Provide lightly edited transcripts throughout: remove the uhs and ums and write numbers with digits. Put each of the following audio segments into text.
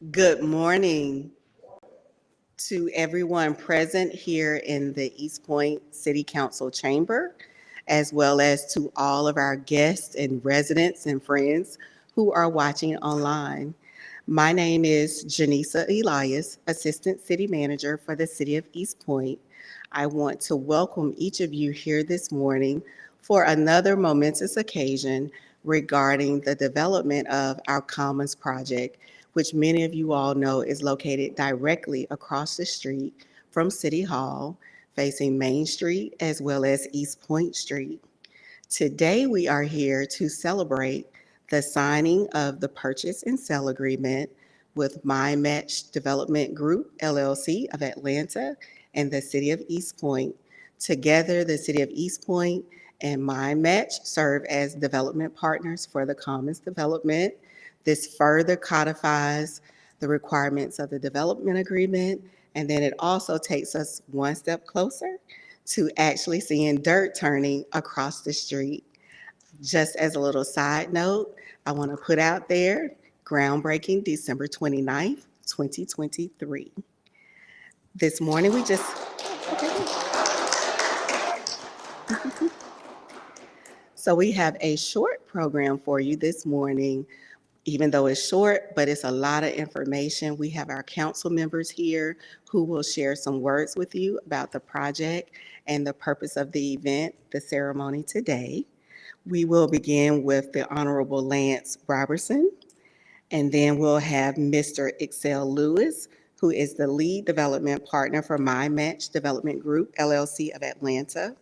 Good morning to everyone present here in the East Point City Council chamber, as well as to all of our guests and residents and friends who are watching online. My name is Janisa Elias, Assistant City Manager for the City of East Point. I want to welcome each of you here this morning for another momentous occasion regarding the development of our Commons project, which many of you all know is located directly across the street from City Hall, facing Main Street as well as East Point Street. Today, we are here to celebrate the signing of the purchase and sale agreement with Mynd Development Group, LLC of Atlanta, and the City of East Point. Together, the City of East Point and Mynd serve as development partners for the Commons development. This further codifies the requirements of the development agreement, and then it also takes us one step closer to actually seeing dirt turning across the street. Just as a little side note, I want to put out there groundbreaking December 29th, 2023. This morning we just, so we have a short program for you this morning. Even though it's short, but it's a lot of information. We have our council members here who will share some words with you about the project and the purpose of the event, the ceremony today. We will begin with the Honorable Lance Robertson, and then we'll have Mr. Excel Lewis, who is the lead development partner for Mynd Development Group, LLC of Atlanta.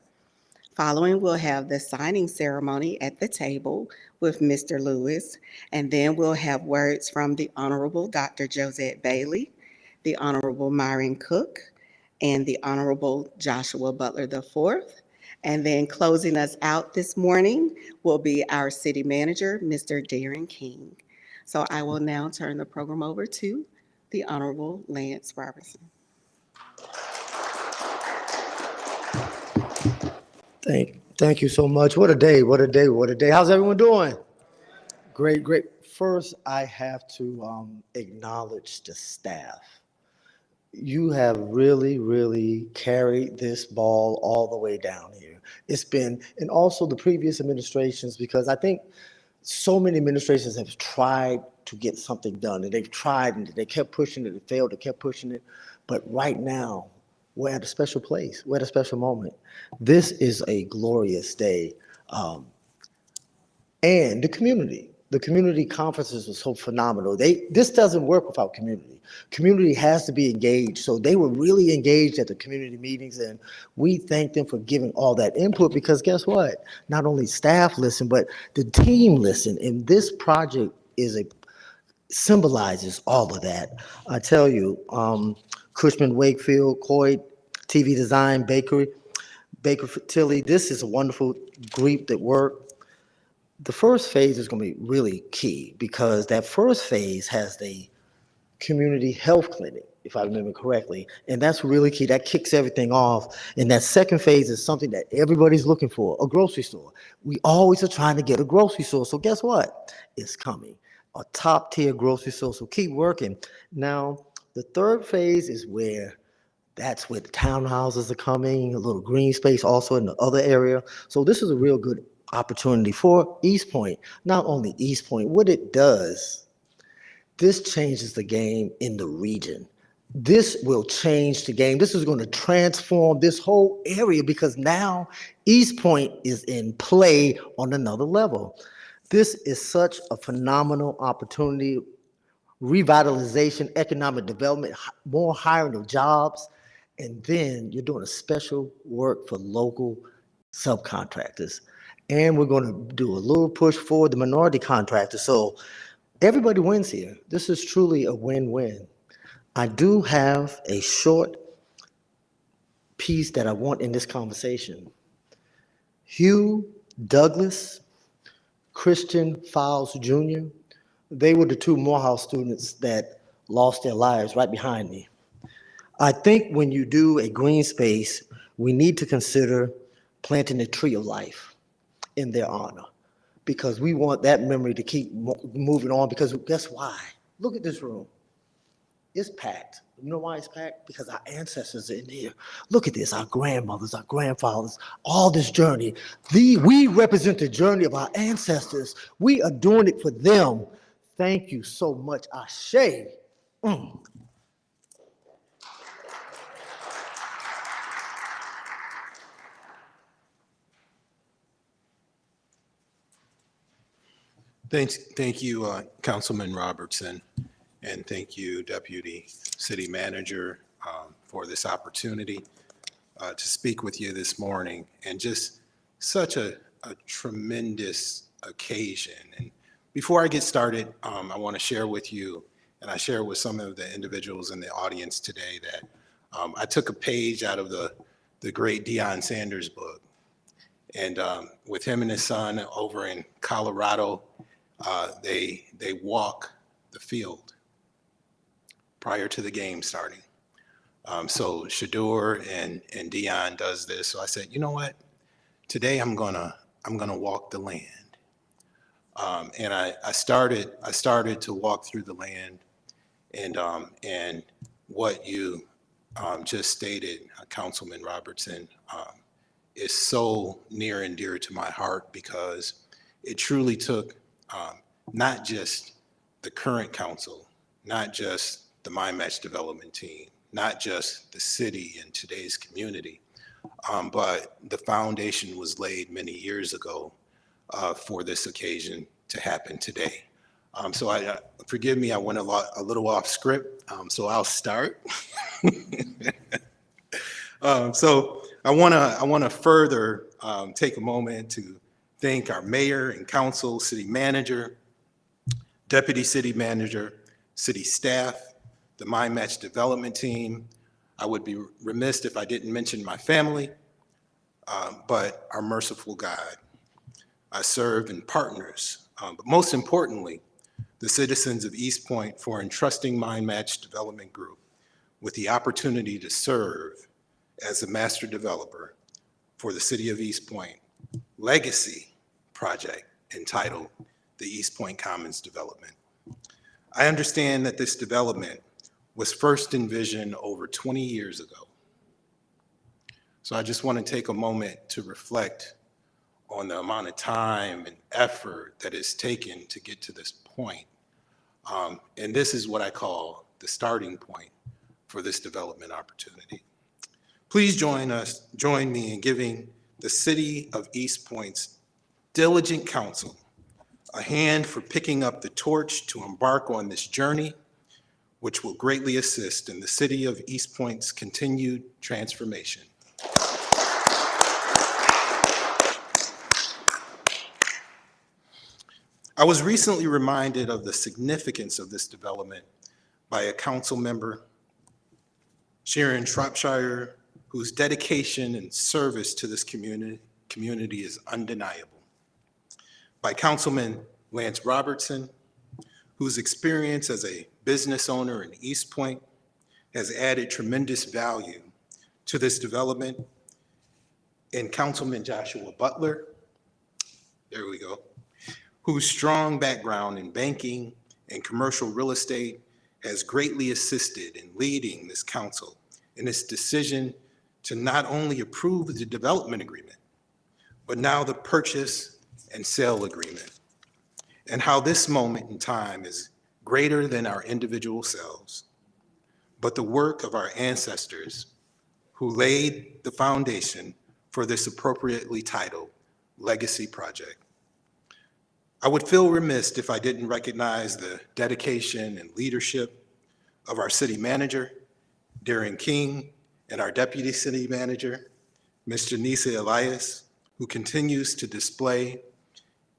Following, we'll have the signing ceremony at the table with Mr. Lewis, and then we'll have words from the Honorable Dr. Josette Bailey, the Honorable Myron Cook, and the Honorable Joshua Butler IV. And then closing us out this morning will be our City Manager, Mr. Darren King. So I will now turn the program over to the Honorable Lance Robertson. Thank you so much. What a day, what a day, what a day. How's everyone doing? Great, great. First, I have to acknowledge the staff. You have really carried this ball all the way down here. It's been, and also the previous administrations, because I think so many administrations have tried to get something done, and they've tried, and they kept pushing it, it failed, they kept pushing it. But right now, we're at a special place. We're at a special moment. This is a glorious day. And the community conferences were so phenomenal. This doesn't work without community. Community has to be engaged. So they were really engaged at the community meetings, and we thank them for giving all that input, because guess what? Not only staff listen, but the team listen. And this project symbolizes all of that. I tell you, Cushman Wakefield, Coit, TV Design, Baker Tilly, this is a wonderful group that work. The first phase is going to be really key, because that first phase has the community health clinic, if I remember correctly, and that's really key. That kicks everything off. And that second phase is something that everybody's looking for, a grocery store. We always are trying to get a grocery store. So guess what? It's coming. A top tier grocery store. So keep working. Now, the third phase is that's where the townhouses are coming, a little green space also in the other area. So this is a real good opportunity for East Point. Not only East Point, what it does, this changes the game in the region. This will change the game. This is going to transform this whole area, because now East Point is in play on another level. This is such a phenomenal opportunity. Revitalization, economic development, more hiring of jobs, and then you're doing a special work for local subcontractors. And we're going to do a little push for the minority contractors. So everybody wins here. This is truly a win-win. I do have a short piece that I want in this conversation. Hugh Douglas, Christian Fowles Jr., they were the two Morehouse students that lost their lives right behind me. I think when you do a green space, we need to consider planting a tree of life in their honor, because we want that memory to keep moving on. Because guess why? Look at this room. It's packed. You know why it's packed? Because our ancestors are in here. Look at this, our grandmothers, our grandfathers, all this journey. We represent the journey of our ancestors. We are doing it for them. Thank you so much, Ashe. Thank you, Councilman Robertson, and thank you, Deputy City Manager, for this opportunity to speak with you this morning, and just such a tremendous occasion. And before I get started, I want to share with you, and I share with some of the individuals in the audience today, that I took a page out of the great Deion Sanders book. And with him and his son over in Colorado, they walk the field prior to the game starting. So Shador and Deion does this. So I said, you know what? Today I'm gonna walk the land. And I started to walk through the land, and what you just stated, Councilman Robertson, is so near and dear to my heart, because it truly took not just the current council, not just the Mind Match development team, not just the city and today's community, but the foundation was laid many years ago for this occasion to happen today. So forgive me, I went a little off script, so I'll start. So I want to further take a moment to thank our mayor and council, city manager, deputy city manager, city staff, the Mind Match development team. I would be remiss if I didn't mention my family, but our merciful God. I serve in partners, but most importantly, the citizens of East Point for entrusting Mind Match Development Group with the opportunity to serve as a master developer for the city of East Point legacy project entitled the East Point Commons Development. I understand that this development was first envisioned over 20 years ago. So I just want to take a moment to reflect on the amount of time and effort that is taken to get to this point. And this is what I call the starting point for this development opportunity. Please join me in giving the city of East Point's diligent council a hand for picking up the torch to embark on this journey, which will greatly assist in the city of East Point's continued transformation. I was recently reminded of the significance of this development by a council member, Sharon Shropshire, whose dedication and service to this community is undeniable. By Councilman Lance Robertson, whose experience as a business owner in East Point has added tremendous value to this development, and Councilman Joshua Butler, there we go, whose strong background in banking and commercial real estate has greatly assisted in leading this council in its decision to not only approve the development agreement, but now the purchase and sale agreement, and how this moment in time is greater than our individual selves, but the work of our ancestors who laid the foundation for this appropriately titled legacy project. I would feel remiss if I didn't recognize the dedication and leadership of our city manager, Darren King, and our deputy city manager, Ms. Janisa Elias, who continues to display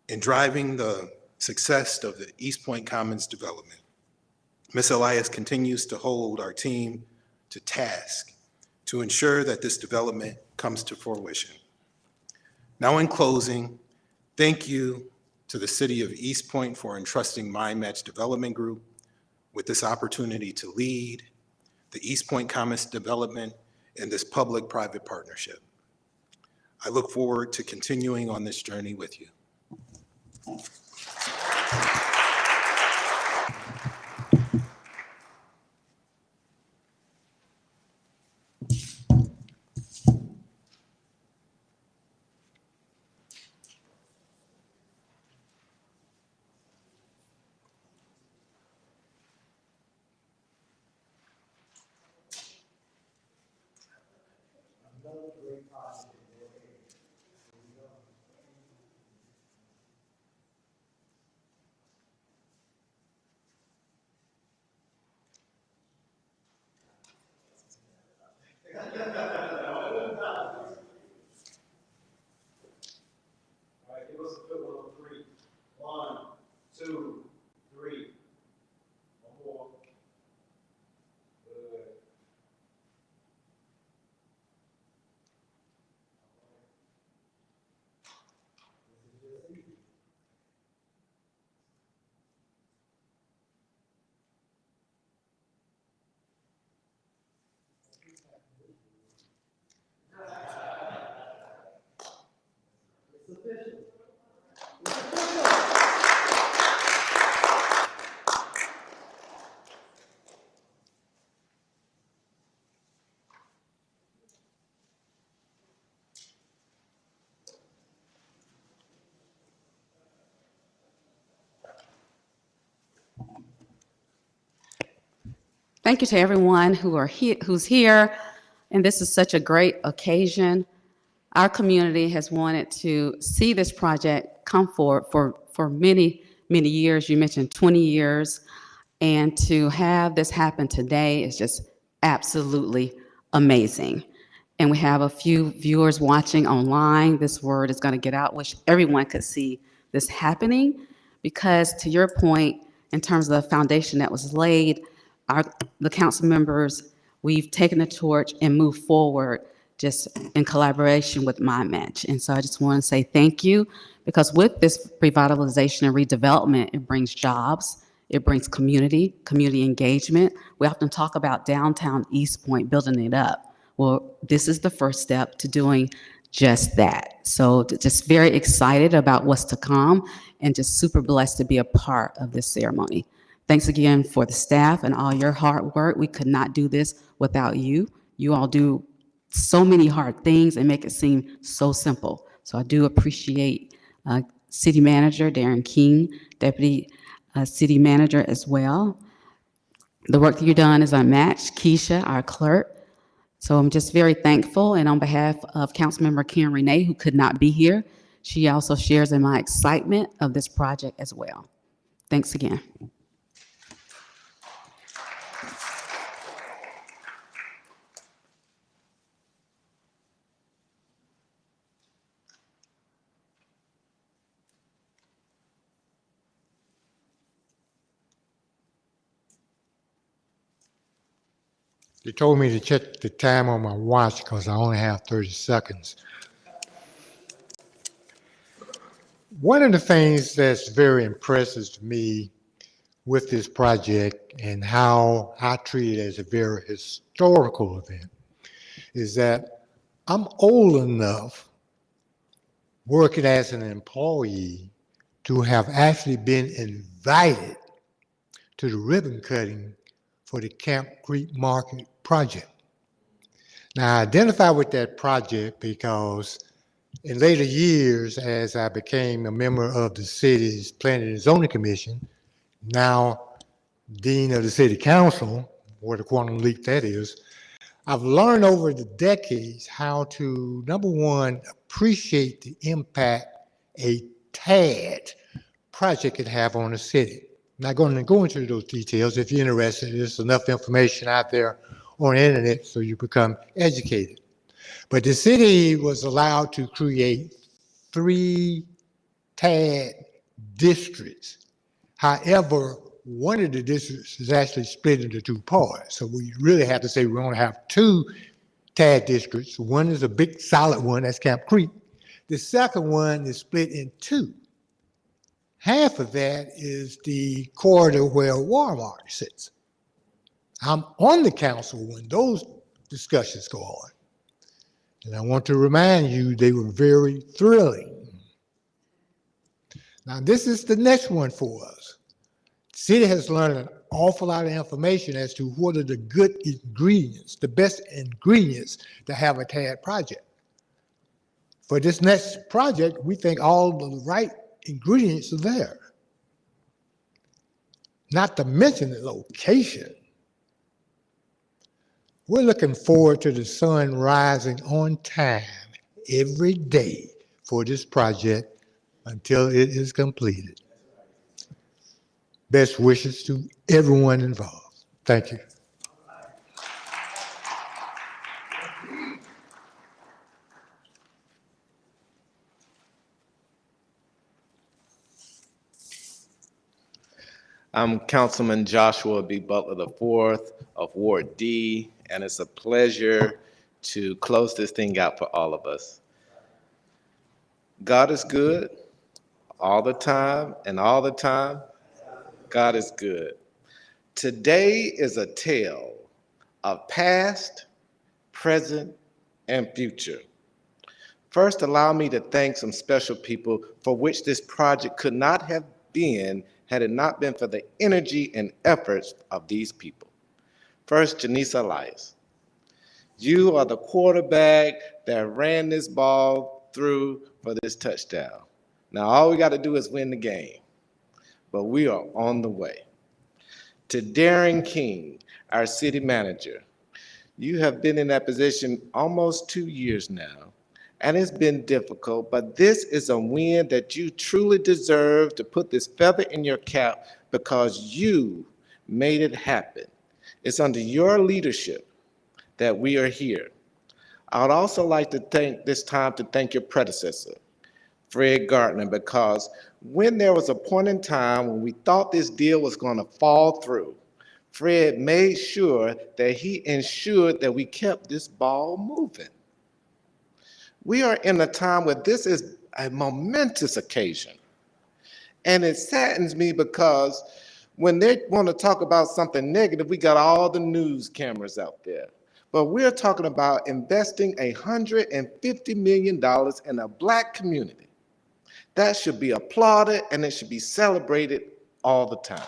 in driving the success of the East Point Commons development. Ms. Elias continues to hold our team to task to ensure that this development comes to fruition. Now, in closing, thank you to the city of East Point for entrusting Mind Match Development Group with this opportunity to lead the East Point Commons development in this public-private partnership. I look forward to continuing on this journey with you. Give us a good one on three. 1, 2, 3. One more. Good. Thank you to everyone who's here, and this is such a great occasion. Our community has wanted to see this project come forward for many, many years. You mentioned 20 years, and to have this happen today is just absolutely amazing. And we have a few viewers watching online. This word is going to get out. Wish everyone could see this happening, because to your point, in terms of the foundation that was laid, the council members, we've taken the torch and moved forward just in collaboration with Mynd. And so I just want to say thank you, because with this revitalization and redevelopment, it brings jobs, it brings community engagement. We often talk about downtown East Point, building it up. Well, this is the first step to doing just that. So just very excited about what's to come, and just super blessed to be a part of this ceremony. Thanks again for the staff and all your hard work. We could not do this without you. You all do so many hard things and make it seem so simple. So I do appreciate City Manager Darren King, Deputy City Manager as well. The work that you've done is unmatched. Keisha, our clerk. So I'm just very thankful. And on behalf of Councilmember Karen Renee, who could not be here, she also shares in my excitement of this project as well. Thanks again. They told me to check the time on my watch because I only have 30 seconds. One of the things that's very impressive to me with this project, and how I treat it as a very historical event, is that I'm old enough working as an employee to have actually been invited to the ribbon cutting for the Camp Creek Market project. Now, I identify with that project because in later years, as I became a member of the city's Planning and Zoning Commission, now Dean of the City Council, what a quantum leap that is, I've learned over the decades how to, number one, appreciate the impact a TAD project could have on the city. I'm not going to go into those details. If you're interested, there's enough information out there on the internet so you become educated. But the city was allowed to create 3 TAD districts. However, one of the districts is actually split into 2 parts. So we really have to say we only have 2 TAD districts. One is a big solid one, that's Camp Creek. The second one is split in 2. Half of that is the corridor where Walmart sits. I'm on the council when those discussions go on. And I want to remind you, they were very thrilling. Now, this is the next one for us. The city has learned an awful lot of information as to what are the good ingredients, the best ingredients to have a TAD project. For this next project, we think all the right ingredients are there. Not to mention the location. We're looking forward to the sun rising on time every day for this project until it is completed. Best wishes to everyone involved. Thank you. I'm Councilman Joshua B. Butler IV of Ward D, and it's a pleasure to close this thing out for all of us. God is good all the time, and all the time, God is good. Today is a tale of past, present, and future. First, allow me to thank some special people for which this project could not have been had it not been for the energy and efforts of these people. First, Janice Elias. You are the quarterback that ran this ball through for this touchdown. Now, all we got to do is win the game, but we are on the way. To Darren King, our city manager. You have been in that position almost 2 years now, and it's been difficult, but this is a win that you truly deserve to put this feather in your cap because you made it happen. It's under your leadership that we are here. I would also like to take this time to thank your predecessor, Fred Gardner, because when there was a point in time when we thought this deal was going to fall through, Fred made sure that he ensured that we kept this ball moving. We are in a time where this is a momentous occasion. And it saddens me because when they want to talk about something negative, we got all the news cameras out there. But we're talking about investing $150 million in a Black community. That should be applauded and it should be celebrated all the time.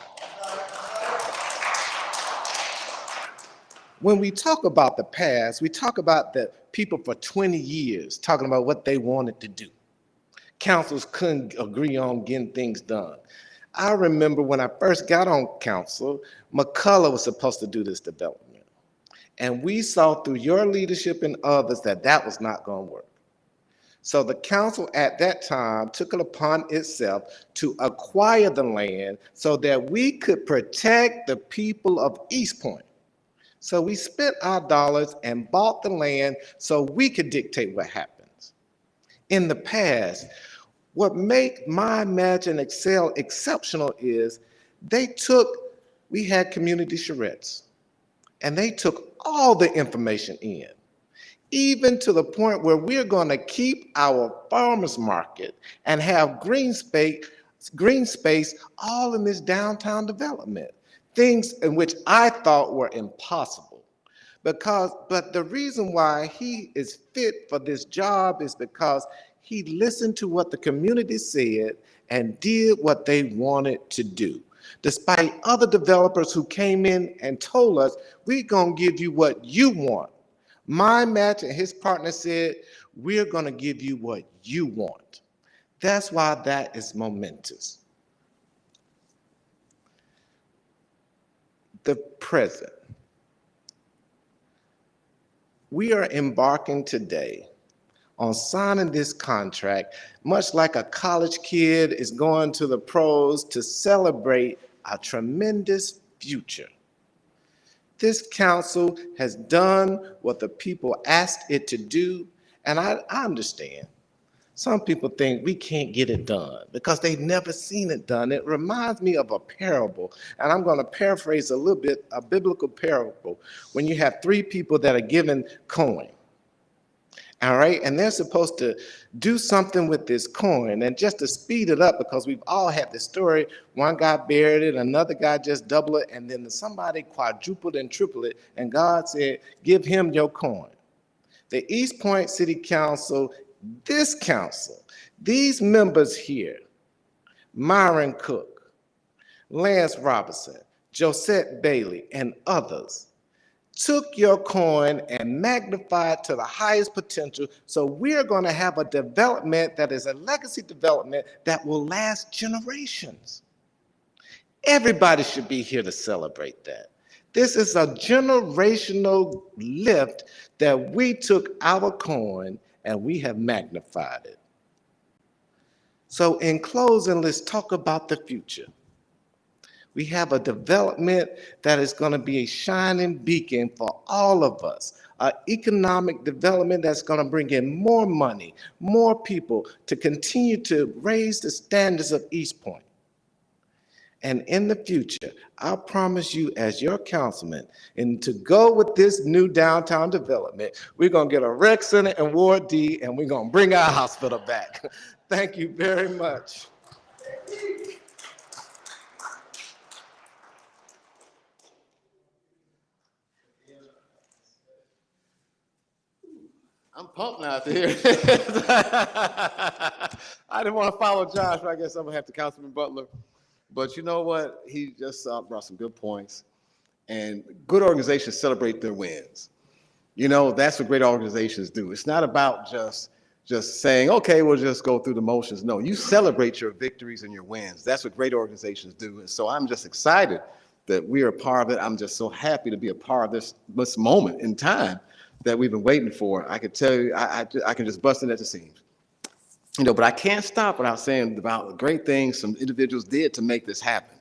When we talk about the past, we talk about the people for 20 years talking about what they wanted to do. Councils couldn't agree on getting things done. I remember when I first got on council, McCullough was supposed to do this development. And we saw through your leadership and others that that was not going to work. So the council at that time took it upon itself to acquire the land so that we could protect the people of East Point. So we spent our dollars and bought the land so we could dictate what happens. In the past, what made Mind, Match, and Excel exceptional is we had community charrettes, and they took all the information in, even to the point where we're going to keep our farmers market and have green space all in this downtown development. Things in which I thought were impossible. But the reason why he is fit for this job is because he listened to what the community said and did what they wanted to do. Despite other developers who came in and told us, we're gonna give you what you want. Mind Match and his partner said, we're gonna give you what you want. That's why that is momentous. The present. We are embarking today on signing this contract, much like a college kid is going to the pros to celebrate a tremendous future. This council has done what the people asked it to do, and I understand. Some people think we can't get it done because they've never seen it done. It reminds me of a parable, and I'm going to paraphrase a little bit, a biblical parable, when you have 3 people that are given coin. All right, and they're supposed to do something with this coin, and just to speed it up, because we've all had this story, one guy buried it, another guy just doubled it, and then somebody quadrupled and tripled it, and God said, give him your coin. The East Point City Council, this council, these members here, Myron Cook, Lance Robinson, Josette Bailey, and others, took your coin and magnified to the highest potential. So we're going to have a development that is a legacy development that will last generations. Everybody should be here to celebrate that. This is a generational lift that we took our coin and we have magnified it. So in closing, let's talk about the future. We have a development that is going to be a shining beacon for all of us, an economic development that's going to bring in more money, more people to continue to raise the standards of East Point. And in the future, I promise you as your councilman, and to go with this new downtown development, we're going to get a rec center in Ward D, and we're going to bring our hospital back. Thank you very much. I'm pumped now to hear. I didn't want to follow Josh, but I guess I'm going to have to Councilman Butler. But you know what? He just brought some good points. And good organizations celebrate their wins. You know, that's what great organizations do. It's not about just saying, okay, we'll just go through the motions. No, you celebrate your victories and your wins. That's what great organizations do. And so I'm just excited that we are a part of it. I'm just so happy to be a part of this moment in time that we've been waiting for. I can tell you, I can just bust in at the seams. You know, but I can't stop without saying about the great things some individuals did to make this happen.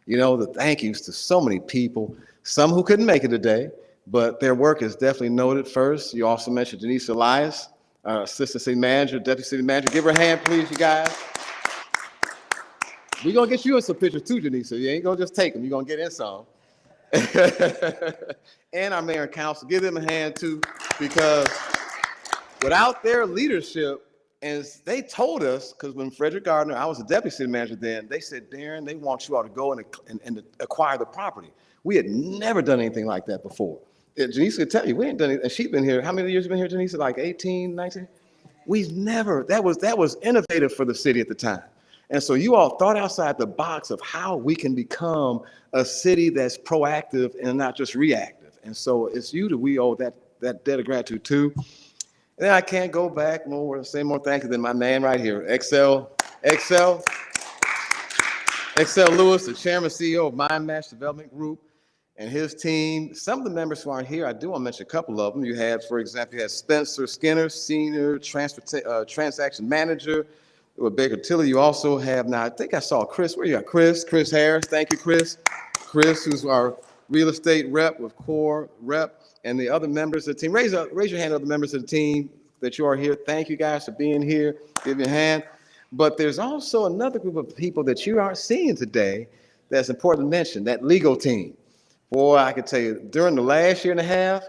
You know, the thank yous to so many people, some who couldn't make it today, but their work is definitely noted. First, you also mentioned Denise Elias, our Assistant City Manager, Deputy City Manager. Give her a hand, please, you guys. We're going to get you in some pictures too, Denise. You ain't going to just take them. You're going to get in some. And our mayor and council, give them a hand too, because without their leadership, and they told us, because when Frederick Gardner, I was a deputy city manager then, they said, Darren, they want you all to go and acquire the property. We had never done anything like that before. Janice could tell you, we ain't done it, and she's been here, how many years you been here, Janice? Like 18, 19? We've never, that was innovative for the city at the time. And so you all thought outside the box of how we can become a city that's proactive and not just reactive. And so it's you that we owe that debt of gratitude to. And then I can't go back say more thank you than my man right here, Excel Lewis, the chairman CEO of Mind Match Development Group, and his team. Some of the members who aren't here, I do want to mention a couple of them. You had, for example, you had Spencer Skinner, Senior Transaction Manager with Baker Tilly. You also have, now I think I saw Chris, where you got Chris Harris. Thank you, Chris. Chris, who's our real estate rep with Core Rep, and the other members of the team. Raise your hand, other members of the team that you are here. Thank you guys for being here. Give you a hand. But there's also another group of people that you aren't seeing today that's important to mention, that legal team. Boy, I can tell you, during the last year and a half,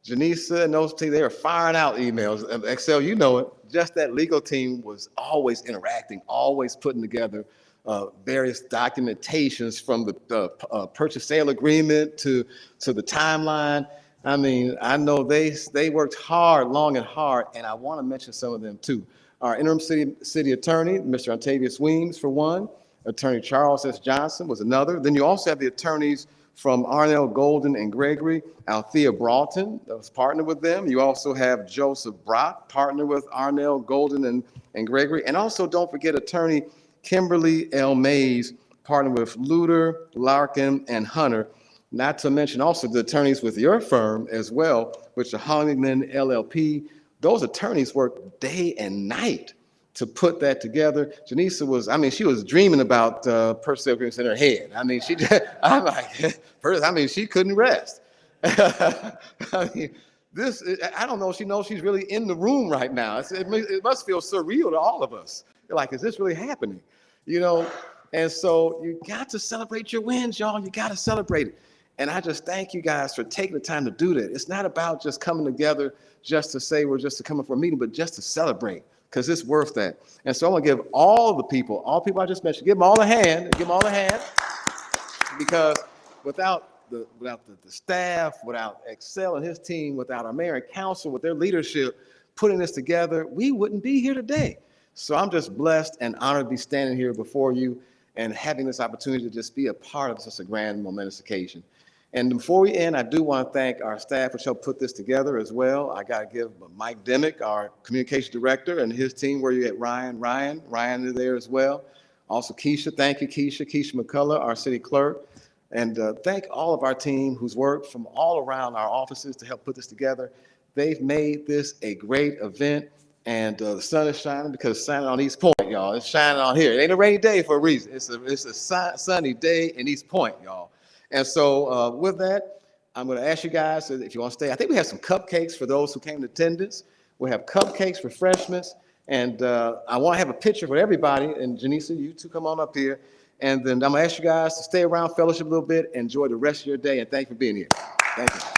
Janisa and those teams, they were firing out emails. Excel, you know it. Just that legal team was always interacting, always putting together various documentations from the purchase sale agreement to the timeline. I mean, I know they worked hard, long and hard, and I want to mention some of them too. Our interim city attorney, Mr. Octavius Weems, for one. Attorney Charles S. Johnson was another. Then you also have the attorneys from Arnell Golden and Gregory. Althea Broughton, that was partnered with them. You also have Joseph Brock, partnered with Arnell Golden and Gregory. And also don't forget attorney Kimberly L. Mays, partnered with Luter, Larkin, and Hunter. Not to mention also the attorneys with your firm as well, which are Hollyman LLP. Those attorneys work day and night to put that together. Janisa was, she was dreaming about purchase sale agreements in her head. She couldn't rest. I don't know if she knows she's really in the room right now. It must feel surreal to all of us. You're like, is this really happening? You know, and so you got to celebrate your wins, y'all. You got to celebrate it. And I just thank you guys for taking the time to do that. It's not about just coming together just to say we're just coming for a meeting, but just to celebrate, because it's worth that. And so I want to give all people I just mentioned, give them all a hand, because without the staff, without Excel and his team, without our mayor and council, with their leadership, putting this together, we wouldn't be here today. So I'm just blessed and honored to be standing here before you and having this opportunity to just be a part of such a grand, momentous occasion. And before we end, I do want to thank our staff which helped put this together as well. I got to give Mike Demick, our communication director, and his team. Where you at, Ryan? Ryan is there as well. Also, Keisha, thank you, Keisha McCullough, our city clerk. And thank all of our team who's worked from all around our offices to help put this together. They've made this a great event, and the sun is shining because it's shining on East Point, y'all. It's shining on here. It ain't a rainy day for a reason. It's a sunny day in East Point, y'all. And so with that, I'm going to ask you guys if you want to stay. I think we have some cupcakes for those who came in attendance. We have cupcakes, refreshments, and I want to have a picture for everybody. And Janisa, you two come on up here. And then I'm going to ask you guys to stay around, fellowship a little bit, enjoy the rest of your day, and thank you for being here. Thank you.